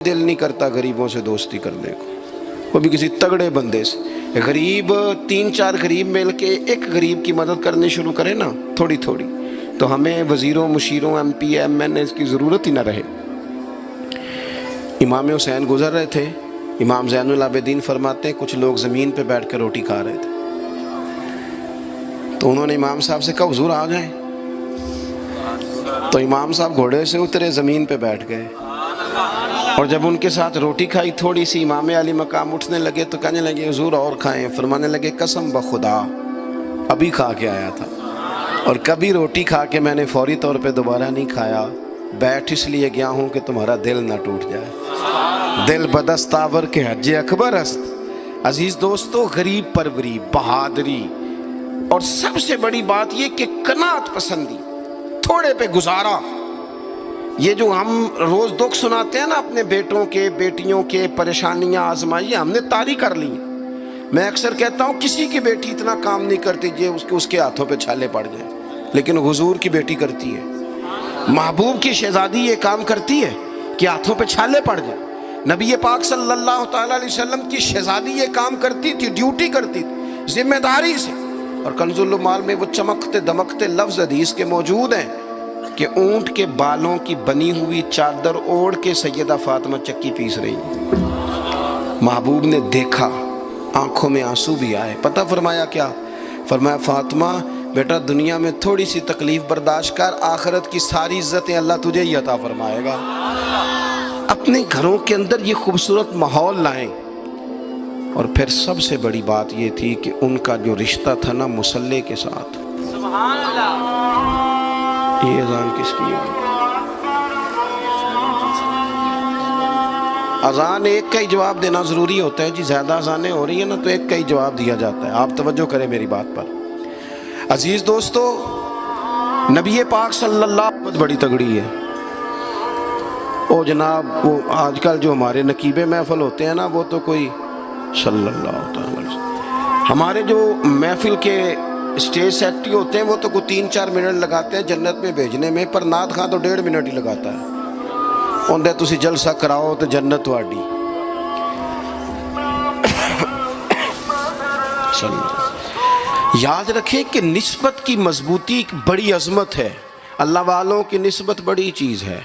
دل نہیں کرتا غریبوں سے دوستی کرنے کو، وہ بھی کسی تگڑے بندے سے۔ غریب 3-4 غریب مل کے ایک غریب کی مدد کرنی شروع کرے نا تھوڑی تھوڑی، تو ہمیں وزیروں، مشیروں، ایم پی، ایم این اے کی ضرورت ہی نہ رہے۔ امام حسین گزر رہے تھے، امام زین العابدین فرماتے ہیں کچھ لوگ زمین پہ بیٹھ کے روٹی کھا رہے تھے، تو انہوں نے امام صاحب سے کہا حضور آ جائیں، تو امام صاحب گھوڑے سے اترے، زمین پہ بیٹھ گئے، اور جب ان کے ساتھ روٹی کھائی تھوڑی سی، امام علی مقام اٹھنے لگے تو کہنے لگے حضور اور کھائیں، فرمانے لگے قسم بخدا ابھی کھا کے آیا تھا، اور کبھی روٹی کھا کے میں نے فوری طور پہ دوبارہ نہیں کھایا، بیٹھ اس لیے گیا ہوں کہ تمہارا دل نہ ٹوٹ جائے۔ دل بدستاور کے حج اکبر است۔ عزیز دوستو، غریب پروری، بہادری، اور سب سے بڑی بات یہ کہ قناعت پسندی، تھوڑے پہ گزارا۔ یہ جو ہم روز دکھ سناتے ہیں نا اپنے بیٹوں کے، بیٹیوں کے، پریشانیاں، آزمائیاں ہم نے طاری کر لی ہیں۔ میں اکثر کہتا ہوں کسی کی بیٹی اتنا کام نہیں کرتی جو اس کے ہاتھوں پہ چھالے پڑ جائیں، لیکن حضور کی بیٹی کرتی ہے۔ محبوب کی شہزادی یہ کام کرتی ہے کہ ہاتھوں پہ چھالے پڑ جائیں۔ نبی پاک صلی اللہ تعالیٰ علیہ وسلم کی شہزادی یہ کام کرتی تھی، ڈیوٹی کرتی تھی ذمہ داری سے۔ اور کنز المال میں وہ چمکتے دمکتے لفظ حدیث کے موجود ہیں کہ اونٹ کے بالوں کی بنی ہوئی چادر اوڑھ کے سیدہ فاطمہ چکی پیس رہی۔ محبوب نے دیکھا، آنکھوں میں آنسو بھی آئے۔ پتہ فرمایا کیا؟ فرمایا فاطمہ بیٹا دنیا میں تھوڑی سی تکلیف برداشت کر، آخرت کی ساری عزتیں اللہ تجھے ہی عطا فرمائے گا۔ اپنے گھروں کے اندر یہ خوبصورت ماحول لائیں۔ اور پھر سب سے بڑی بات یہ تھی کہ ان کا جو رشتہ تھا نا مصلی کے ساتھ۔ سبحان اللہ۔ یہ اذان کس کی ہے؟ اذان ایک کا ہی جواب دینا ضروری ہوتا ہے جی، زیادہ اذانیں ہو رہی ہیں نا تو ایک کا ہی جواب دیا جاتا ہے، آپ توجہ کریں میری بات پر۔ عزیز دوستو، نبی پاک صلی اللہ علیہ وسلم بہت بڑی تگڑی ہے۔ او جناب وہ آج کل جو ہمارے نقیب محفل ہوتے ہیں نا وہ تو کوئی صلی اللہ علیہ وسلم، ہمارے جو محفل کے اسٹیج سیکٹری ہوتے ہیں وہ تو کوئی 3-4 منٹ لگاتے ہیں جنت میں بھیجنے میں، پر نعت خاں تو 1.5 منٹ ہی لگاتا ہے۔ اندر تسی جلسہ کراؤ تو جنت واڈی۔ یاد رکھیں کہ نسبت کی مضبوطی ایک بڑی عظمت ہے، اللہ والوں کی نسبت بڑی چیز ہے،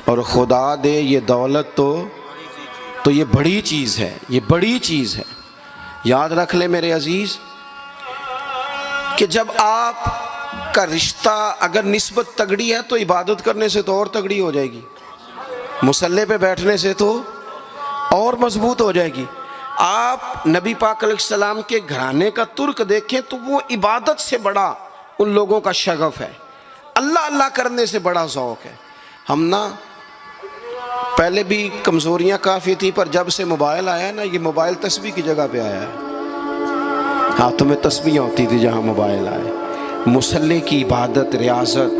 اور خدا دے یہ دولت تو یہ بڑی چیز ہے، یہ بڑی چیز ہے۔ یاد رکھ لے میرے عزیز کہ جب آپ کا رشتہ اگر نسبت تگڑی ہے تو عبادت کرنے سے تو اور تگڑی ہو جائے گی، مصلی پہ بیٹھنے سے تو اور مضبوط ہو جائے گی۔ آپ نبی پاک علیہ السلام کے گھرانے کا ترک دیکھیں تو وہ عبادت سے بڑا ان لوگوں کا شغف ہے، اللہ اللہ کرنے سے بڑا ذوق ہے۔ ہم نا پہلے بھی کمزوریاں کافی تھی، پر جب سے موبائل آیا نا یہ موبائل تسبیح کی جگہ پہ آیا ہے، ہاتھوں میں تسبیح ہوتی تھی جہاں موبائل آئے۔ مصلی کی عبادت، ریاضت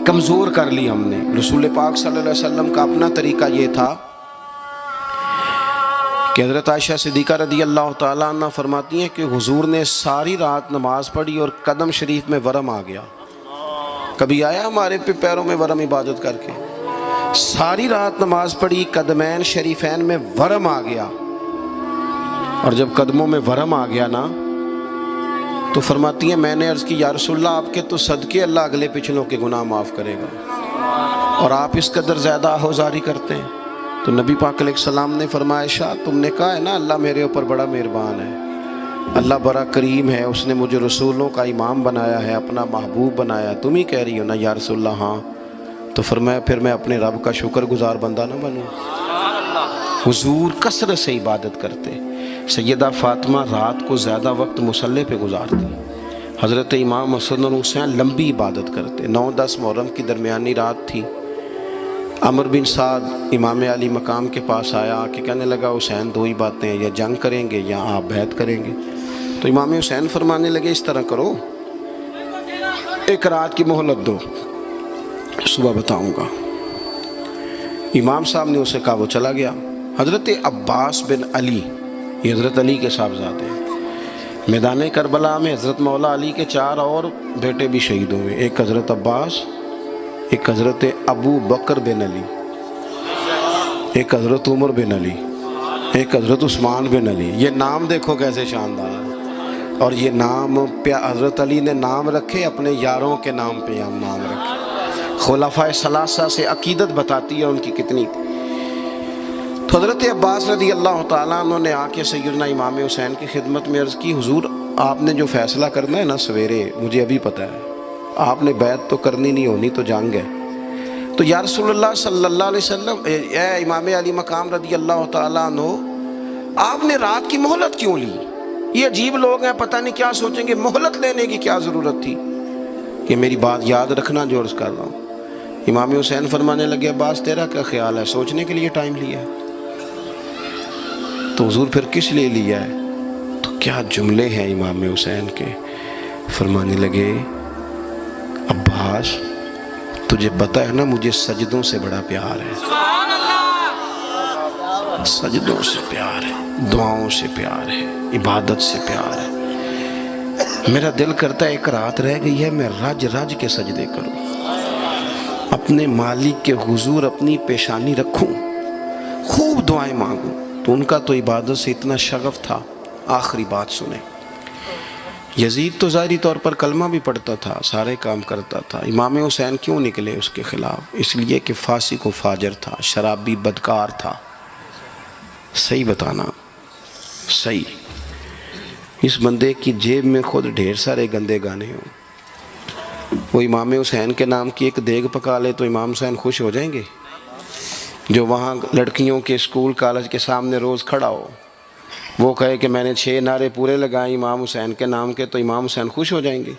کمزور کر لی ہم نے۔ رسول پاک صلی اللہ علیہ وسلم کا اپنا طریقہ یہ تھا کہ حضرت عائشہ صدیقہ رضی اللہ تعالیٰ عنہ فرماتی ہیں کہ حضور نے ساری رات نماز پڑھی اور قدم شریف میں ورم آ گیا۔ کبھی آیا ہمارے پیروں میں ورم عبادت کر کے؟ ساری رات نماز پڑھی، قدمین شریفین میں ورم آ گیا، اور جب قدموں میں ورم آ گیا نا تو فرماتی ہیں میں نے عرض کی یا رسول اللہ آپ کے تو صدقے اللہ اگلے پچھلوں کے گناہ معاف کرے گا، اور آپ اس قدر زیادہ آہوزاری کرتے ہیں۔ تو نبی پاک علیہ السلام نے فرمایا عائشہ تم نے کہا ہے نا اللہ میرے اوپر بڑا مہربان ہے، اللہ بڑا کریم ہے، اس نے مجھے رسولوں کا امام بنایا ہے، اپنا محبوب بنایا، تم ہی کہہ رہی ہو نا یا رسول اللہ؟ ہاں۔ تو فرمایا پھر میں اپنے رب کا شکر گزار بندہ نہ بنوں؟ حضور کثرت سے عبادت کرتے، سیدہ فاطمہ رات کو زیادہ وقت مصلی پہ گزارتی، حضرت امام حسن اور حسین لمبی عبادت کرتے۔ 9-10 محرم کی درمیانی رات تھی، عمر بن سعد امام علی مقام کے پاس آیا کہ کہنے لگا حسین 2 ہی باتیں ہیں، یا جنگ کریں گے یا آپ بیعت کریں گے۔ تو امام حسین فرمانے لگے اس طرح کرو، ایک رات کی مہلت دو، صبح بتاؤں گا۔ امام صاحب نے اسے کہا، وہ چلا گیا۔ حضرت عباس بن علی، یہ حضرت علی کے صاحبزادے ہیں، میدان کربلا میں حضرت مولا علی کے 4 اور بیٹے بھی شہید ہوئے، ایک حضرت عباس، ایک حضرت ابو بکر بن علی، ایک حضرت عمر بن علی، ایک حضرت عثمان بن علی. یہ نام دیکھو کیسے شاندار. اور یہ نام حضرت علی نے نام رکھے اپنے یاروں کے نام پہ ہم نام رکھے. خلفائے ثلاثہ سے عقیدت بتاتی ہے ان کی کتنی تھی. تو حضرت عباس رضی اللہ تعالیٰ عنہ نے آ کے سیدنا امام حسین کی خدمت میں عرض کی، حضور آپ نے جو فیصلہ کرنا ہے نا سویرے، مجھے ابھی پتہ ہے، آپ نے بیعت تو کرنی نہیں، ہونی تو جنگ ہے. تو یا رسول اللہ صلی اللہ علیہ وسلم، اے امام علی مقام رضی اللہ تعالیٰ عنہ، آپ نے رات کی مہلت کیوں لی؟ یہ عجیب لوگ ہیں، پتہ نہیں کیا سوچیں گے، مہلت لینے کی کیا ضرورت تھی؟ کہ میری بات یاد رکھنا جو عرض کر رہا ہوں. امام حسین فرمانے لگے، عباس تیرا کیا خیال ہے، سوچنے کے لیے ٹائم لیا ہے تو حضور پھر کس لیے لیا ہے؟ تو کیا جملے ہیں امام حسین کے. فرمانے لگے، عباس تجھے پتہ ہے نا مجھے سجدوں سے بڑا پیار ہے، سجدوں سے پیار ہے، دعاؤں سے پیار ہے، عبادت سے پیار ہے. میرا دل کرتا ہے ایک رات رہ گئی ہے میں رج رج کے سجدے کروں، اپنے مالک کے حضور اپنی پیشانی رکھوں، خوب دعائیں مانگوں. تو ان کا تو عبادت سے اتنا شغف تھا. آخری بات سنیں. یزید تو ظاہری طور پر کلمہ بھی پڑھتا تھا، سارے کام کرتا تھا. امام حسین کیوں نکلے اس کے خلاف؟ اس لیے کہ فاسق و فاجر تھا، شرابی بدکار تھا. صحیح بتانا، صحیح. اس بندے کی جیب میں خود ڈھیر سارے گندے گانے ہوں، وہ امام حسین کے نام کی ایک دیگ پکا لے تو امام حسین خوش ہو جائیں گے؟ جو وہاں لڑکیوں کے اسکول کالج کے سامنے روز کھڑا ہو، وہ کہے کہ میں نے 6 نعرے پورے لگائے امام حسین کے نام کے، تو امام حسین خوش ہو جائیں گے؟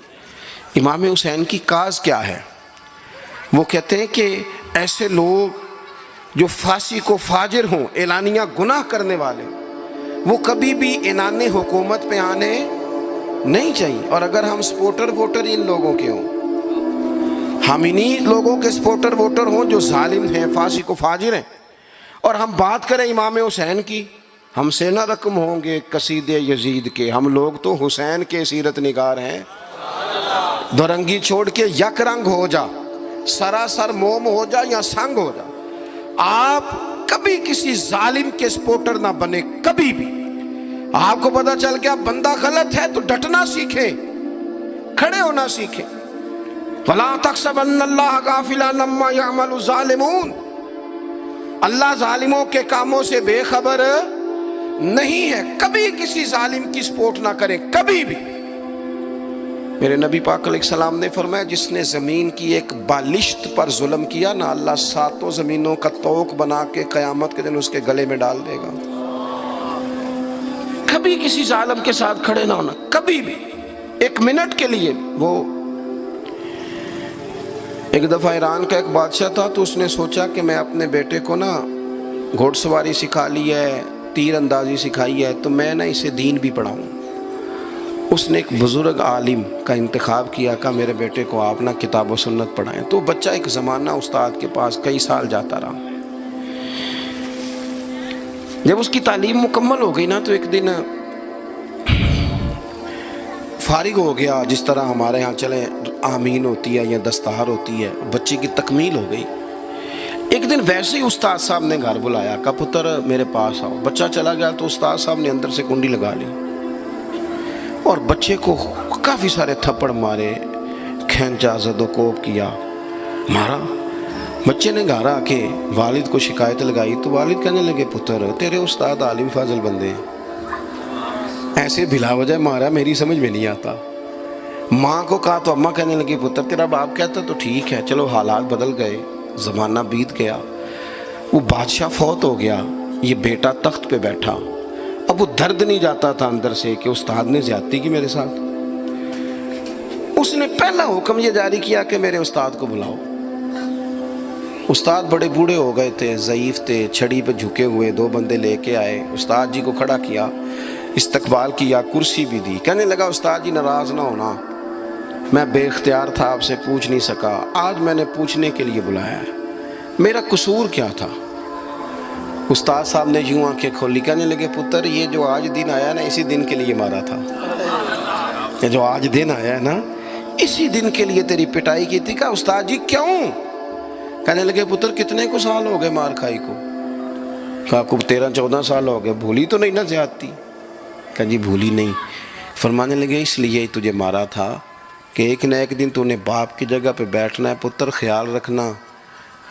امام حسین کی کاز کیا ہے؟ وہ کہتے ہیں کہ ایسے لوگ جو فاسق و فاجر ہوں، اعلانیہ گناہ کرنے والے، وہ کبھی بھی عنان حکومت پہ آنے نہیں چاہیے. اور اگر ہم سپورٹر ووٹر ان لوگوں کے ہوں، ہم انہی لوگوں کے سپورٹر ووٹر ہوں جو ظالم ہیں، فاسق و فاجر ہیں، اور ہم بات کریں امام حسین کی، ہم سے نہ رقم ہوں گے قصید یزید کے. ہم لوگ تو حسین کے سیرت نگار ہیں. دورنگی چھوڑ کے یک رنگ ہو جا، سراسر موم ہو جا یا سنگ ہو جا. آپ کبھی کسی ظالم کے سپورٹر نہ بنے، کبھی بھی. آپ کو پتہ چل گیا بندہ غلط ہے تو ڈٹنا سیکھیں، کھڑے ہونا سیکھیں. وَلَا تَحْسَبَنَّ اللَّهَ غَافِلًا عَمَّا يَعْمَلُ الظَّالِمُونَ. اللہ ظالموں کے کاموں سے بے خبر نہیں ہے. کبھی کسی ظالم کی سپورٹ نہ کریں، کبھی بھی. میرے نبی پاک علیہ السلام نے فرمایا، جس نے زمین کی ایک بالشت پر ظلم کیا نا، اللہ 7 زمینوں کا طوق بنا کے قیامت کے دن اس کے گلے میں ڈال دے گا. کبھی کسی ظالم کے ساتھ کھڑے نہ ہونا، کبھی بھی، ایک منٹ کے لیے. وہ ایک دفعہ ایران کا ایک بادشاہ تھا، تو اس نے سوچا کہ میں اپنے بیٹے کو نا گھوڑ سواری سکھا لی ہے، تیر اندازی سکھائی ہے، تو میں نا اسے دین بھی پڑھاؤں. اس نے ایک بزرگ عالم کا انتخاب کیا کہ میرے بیٹے کو آپ نا کتاب و سنت پڑھائیں. تو بچہ ایک زمانہ استاد کے پاس کئی سال جاتا رہا. جب اس کی تعلیم مکمل ہو گئی نا، تو ایک دن فارغ ہو گیا. جس طرح ہمارے ہاں چلیں آمین ہوتی ہے یا دستار ہوتی ہے، بچے کی تکمیل ہو گئی. ایک دن ویسے ہی استاد صاحب نے گھر بلایا، کہا پتر میرے پاس آؤ. بچہ چلا گیا تو استاد صاحب نے اندر سے کنڈی لگا لی اور بچے کو کافی سارے تھپڑ مارے، کھینچا، زد و کوب کیا، مارا. بچے نے گھر آ کے والد کو شکایت لگائی تو والد کہنے لگے، پتر تیرے استاد عالم فاضل بندے ہیں، ایسے بلا وجہ مارا، میری سمجھ میں نہیں آتا. ماں کو کہا تو اماں کہنے لگی، پتر تیرا باپ کہتا تو ٹھیک ہے، چلو حالات بدل گئے، زمانہ بیت گیا، وہ بادشاہ فوت ہو گیا، یہ بیٹا تخت پہ بیٹھا. اب وہ درد نہیں جاتا تھا اندر سے کہ استاد نے زیادتی کی میرے ساتھ. اس نے پہلا حکم یہ جاری کیا کہ میرے استاد کو بلاؤ. استاد بڑے بوڑھے ہو گئے تھے، ضعیف تھے، چھڑی پہ جھکے ہوئے. 2 بندے لے کے آئے، استاد جی کو کھڑا کیا، استقبال کیا، کرسی بھی دی. کہنے لگا، استاد جی ناراض نہ ہونا، میں بے اختیار تھا، آپ سے پوچھ نہیں سکا، آج میں نے پوچھنے کے لیے بلایا ہے، میرا قصور کیا تھا؟ استاد صاحب نے یوں آنکھیں کھولی، کہنے لگے، پتر یہ جو آج دن آیا نا، اسی دن کے لیے مارا تھا. یہ جو آج دن آیا ہے نا، اسی دن کے لیے تیری پٹائی کی تھی. کہا استاد جی کیوں؟ کہنے لگے، پتر کتنے کو سال ہو گئے مار کھائی کو، کہا کو 13-14 سال ہو گئے، بھولی تو نہیں نا زیادتی؟ کہا جی بھولی نہیں۔ فرمانے لگے اس لیے ہی تجھے مارا تھا کہ ایک نہ ایک دن تو نے باپ کی جگہ پہ بیٹھنا ہے، پتر خیال رکھنا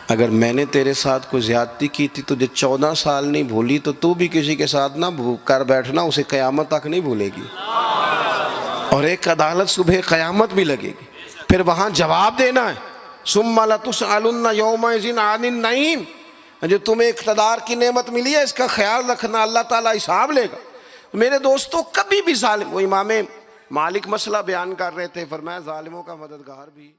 اگر میں نے تیرے ساتھ کوئی زیادتی کی تھی تجھے 14 سال نہیں بھولی تو بھی کسی کے ساتھ نہ کر بیٹھنا، اسے قیامت تک نہیں بھولے گی، اور ایک عدالت صبح قیامت بھی لگے گی، پھر وہاں جواب دینا ہے۔ ثم لتسألن یومئذ عن النعیم، جو تمہیں اقتدار کی نعمت ملی ہے اس کا خیال رکھنا، اللہ تعالیٰ حساب لے گا۔ میرے دوستو کبھی بھی ظالم، وہ امام مالک مسئلہ بیان کر رہے تھے، فرمایا ظالموں کا مددگار بھی